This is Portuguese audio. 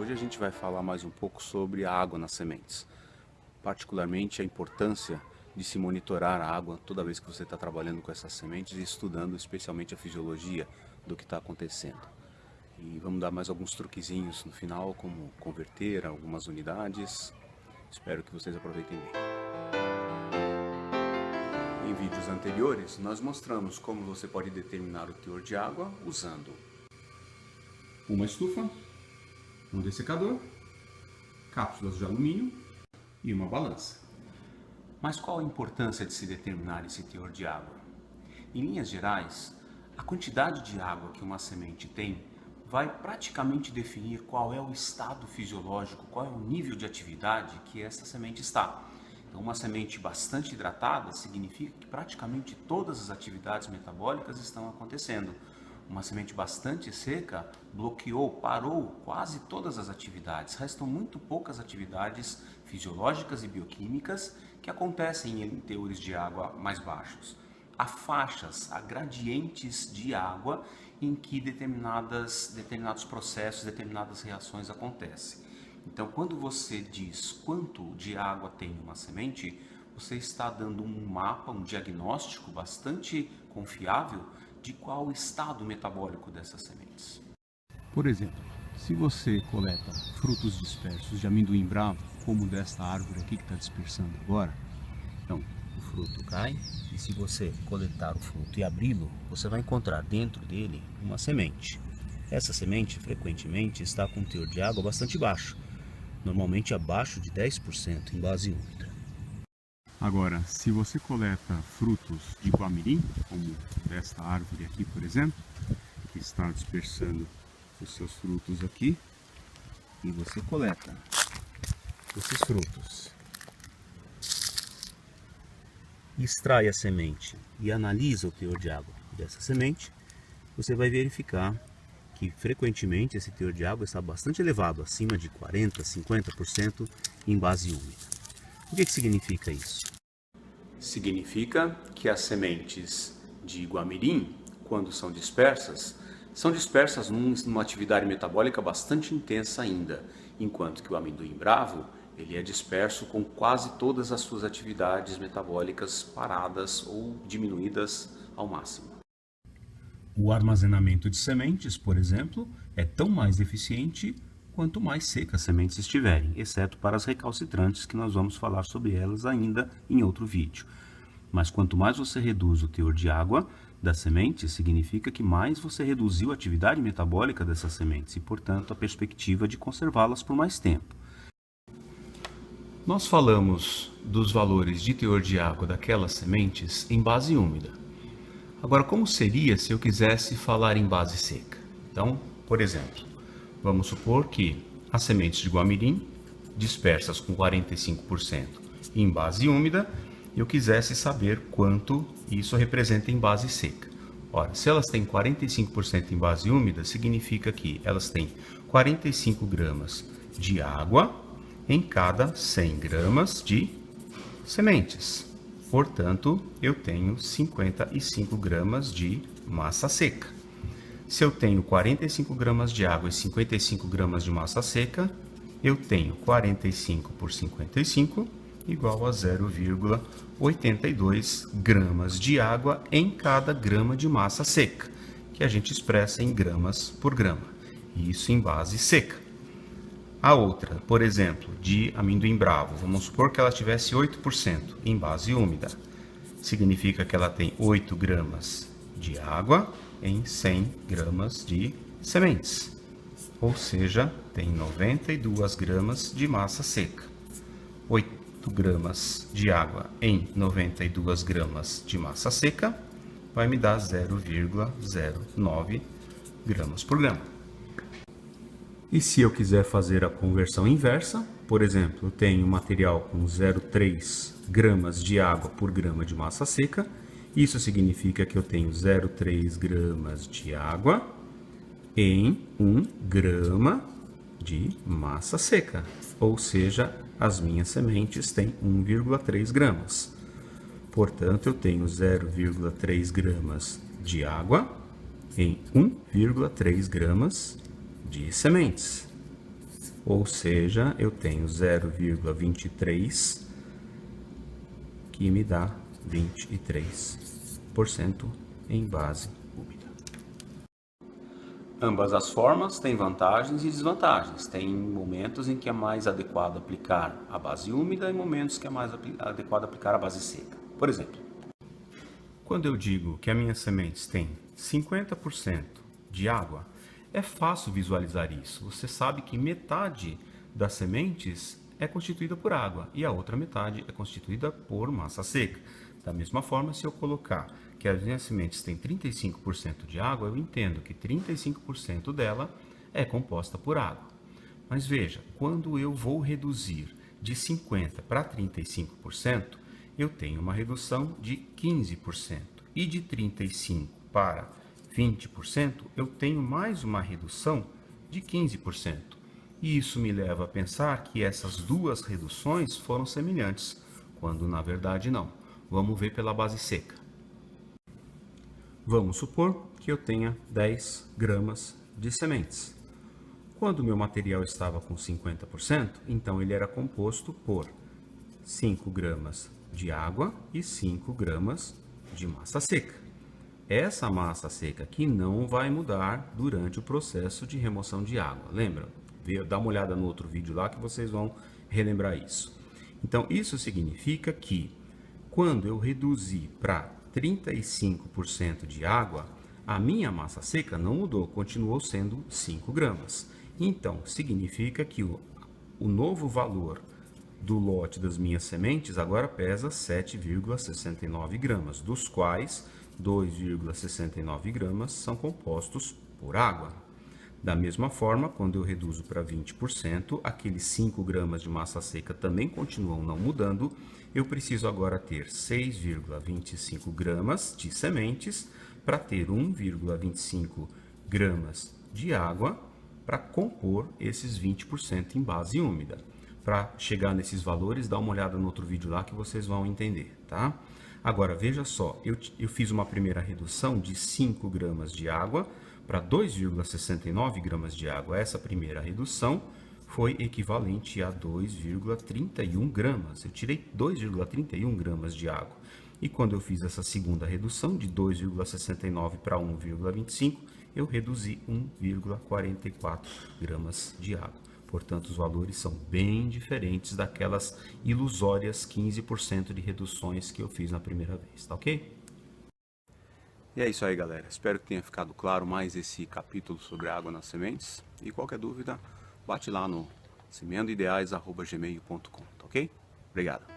Hoje a gente vai falar mais um pouco sobre a água nas sementes, particularmente a importância de se monitorar a água toda vez que você está trabalhando com essas sementes e estudando especialmente a fisiologia do que está acontecendo. E vamos dar mais alguns truquezinhos no final, como converter algumas unidades. Espero que vocês aproveitem bem. Em vídeos anteriores, nós mostramos como você pode determinar o teor de água usando uma estufa, um dessecador, cápsulas de alumínio e uma balança. Mas qual a importância de se determinar esse teor de água? Em linhas gerais, a quantidade de água que uma semente tem vai praticamente definir qual é o estado fisiológico, qual é o nível de atividade que essa semente está. Então, uma semente bastante hidratada significa que praticamente todas as atividades metabólicas estão acontecendo. Uma semente bastante seca bloqueou, parou quase todas as atividades. Restam muito poucas atividades fisiológicas e bioquímicas que acontecem em teores de água mais baixos. Há faixas, há gradientes de água em que determinados processos, determinadas reações acontecem. Então, quando você diz quanto de água tem uma semente, você está dando um mapa, um diagnóstico bastante confiável de qual o estado metabólico dessas sementes. Por exemplo, se você coleta frutos dispersos de amendoim bravo, como desta árvore aqui que está dispersando agora, então o fruto cai e se você coletar o fruto e abri-lo, você vai encontrar dentro dele uma semente. Essa semente frequentemente está com um teor de água bastante baixo, normalmente abaixo de 10% em base úmida. Agora, se você coleta frutos de guamirim, como desta árvore aqui, por exemplo, que está dispersando os seus frutos aqui, e você coleta esses frutos, extrai a semente e analisa o teor de água dessa semente, você vai verificar que frequentemente esse teor de água está bastante elevado, acima de 40%, 50% em base úmida. O que significa isso? Significa que as sementes de guamirim, quando são dispersas numa atividade metabólica bastante intensa ainda, enquanto que o amendoim bravo ele é disperso com quase todas as suas atividades metabólicas paradas ou diminuídas ao máximo. O armazenamento de sementes, por exemplo, é tão mais eficiente quanto mais secas as sementes estiverem, exceto para as recalcitrantes, que nós vamos falar sobre elas ainda em outro vídeo. Mas quanto mais você reduz o teor de água das sementes, significa que mais você reduziu a atividade metabólica dessas sementes e, portanto, a perspectiva de conservá-las por mais tempo. Nós falamos dos valores de teor de água daquelas sementes em base úmida. Agora, como seria se eu quisesse falar em base seca? Então, por exemplo, vamos supor que as sementes de guamirim, dispersas com 45% em base úmida, eu quisesse saber quanto isso representa em base seca. Ora, se elas têm 45% em base úmida, significa que elas têm 45 gramas de água em cada 100 gramas de sementes. Portanto, eu tenho 55 gramas de massa seca. Se eu tenho 45 gramas de água e 55 gramas de massa seca, eu tenho 45 por 55 igual a 0,82 gramas de água em cada grama de massa seca, que a gente expressa em gramas por grama, isso em base seca. A outra, por exemplo, de amendoim bravo, vamos supor que ela tivesse 8% em base úmida, significa que ela tem 8 gramas de água em 100 gramas de sementes, ou seja, tem 92 gramas de massa seca. 8 gramas de água em 92 gramas de massa seca vai me dar 0,09 gramas por grama. E se eu quiser fazer a conversão inversa, por exemplo, eu tenho material com 0,3 gramas de água por grama de massa seca, isso significa que eu tenho 0,3 gramas de água em 1 grama de massa seca, ou seja, as minhas sementes têm 1,3 gramas. Portanto, eu tenho 0,3 gramas de água em 1,3 gramas de sementes. Ou seja, eu tenho 0,23 que me dá 23% em base úmida. Ambas as formas têm vantagens e desvantagens. Tem momentos em que é mais adequado aplicar a base úmida e momentos que é mais adequado aplicar a base seca. Por exemplo, quando eu digo que as minhas sementes têm 50% de água, é fácil visualizar isso. Você sabe que metade das sementes é constituída por água e a outra metade é constituída por massa seca. Da mesma forma, se eu colocar que as minhas sementes têm 35% de água, eu entendo que 35% dela é composta por água. Mas veja, quando eu vou reduzir de 50% para 35%, eu tenho uma redução de 15%. E de 35% para 20%, eu tenho mais uma redução de 15%. E isso me leva a pensar que essas duas reduções foram semelhantes, quando na verdade não. Vamos ver pela base seca. Vamos supor que eu tenha 10 gramas de sementes. Quando o meu material estava com 50%, então ele era composto por 5 gramas de água e 5 gramas de massa seca. Essa massa seca aqui não vai mudar durante o processo de remoção de água. Lembra? Dá uma olhada no outro vídeo lá que vocês vão relembrar isso. Então, isso significa que quando eu reduzir para 35% de água, a minha massa seca não mudou, continuou sendo 5 gramas. Então, significa que o novo valor do lote das minhas sementes agora pesa 7,69 gramas, dos quais 2,69 gramas são compostos por água. Da mesma forma, quando eu reduzo para 20%, aqueles 5 gramas de massa seca também continuam não mudando. Eu preciso agora ter 6,25 gramas de sementes para ter 1,25 gramas de água para compor esses 20% em base úmida. Para chegar nesses valores, dá uma olhada no outro vídeo lá que vocês vão entender, tá? Agora, veja só, eu fiz uma primeira redução de 5 gramas de água para 2,69 gramas de água. Essa primeira redução foi equivalente a 2,31 gramas. Eu tirei 2,31 gramas de água. E quando eu fiz essa segunda redução de 2,69 para 1,25, eu reduzi 1,44 gramas de água. Portanto, os valores são bem diferentes daquelas ilusórias 15% de reduções que eu fiz na primeira vez, tá ok? E é isso aí, galera. Espero que tenha ficado claro mais esse capítulo sobre água nas sementes. E qualquer dúvida, bate lá no semeandoideais@gmail.com, tá ok? Obrigado.